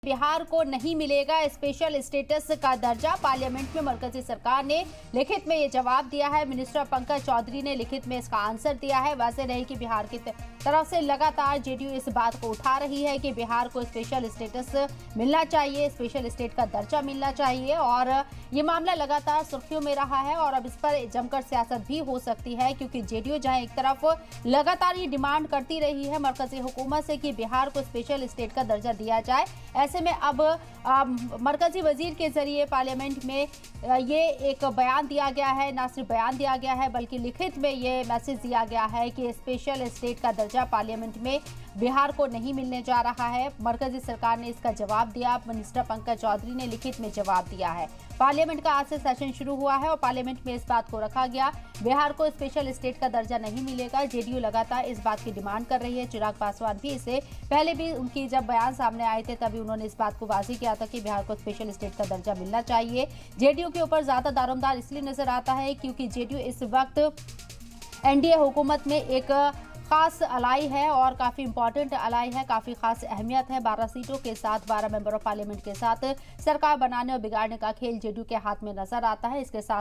बिहार को नहीं मिलेगा स्पेशल स्टेटस का दर्जा। पार्लियामेंट में मरकजी सरकार ने लिखित में ये जवाब दिया है। मिनिस्टर पंकज चौधरी ने लिखित में इसका आंसर दिया है। वैसे नहीं कि बिहार की तरफ से लगातार जेडीयू इस बात को उठा रही है कि बिहार को स्पेशल स्टेटस मिलना चाहिए, स्पेशल स्टेट का दर्जा मिलना चाहिए, और ये मामला लगातार सुर्खियों में रहा है और अब इस पर जमकर सियासत भी हो सकती है, क्योंकि जेडीयू जहां एक तरफ लगातार ये डिमांड करती रही है मरकजी हुकूमत से कि बिहार को स्पेशल स्टेट का दर्जा दिया जाए, ऐसे में अब मरकजी वजीर के जरिए पार्लियामेंट में ये एक बयान दिया गया है। न सिर्फ बयान दिया गया है बल्कि लिखित में ये मैसेज दिया गया है कि स्पेशल स्टेट का दर्जा पार्लियामेंट में बिहार को नहीं मिलने जा रहा है। मरकजी सरकार ने इसका जवाब दिया। मिनिस्टर पंकज चौधरी ने लिखित में जवाब दिया है। पार्लियामेंट का आज से सेशन शुरू हुआ है और पार्लियामेंट में इस बात को रखा गया, बिहार को स्पेशल स्टेट का दर्जा नहीं मिलेगा। जेडीयू लगातार इस बात की डिमांड कर रही है। चिराग पासवान भी इससे पहले भी उनकी जब बयान सामने आए थे तभी उन्होंने इस बात को वाज़ेह किया था कि बिहार को स्पेशल स्टेट का दर्जा मिलना चाहिए। जेडीयू के ऊपर ज्यादा दारोमदार इसलिए नजर आता है क्योंकि जेडीयू इस वक्त एनडीए हुकूमत में एक खास अलाई है और काफी इंपॉर्टेंट अलाई है, काफी खास अहमियत है। 12 सीटों के साथ 12 मेंबर ऑफ पार्लियामेंट के साथ सरकार बनाने और बिगाड़ने का खेल जेडीयू के हाथ में नजर आता है। इसके साथ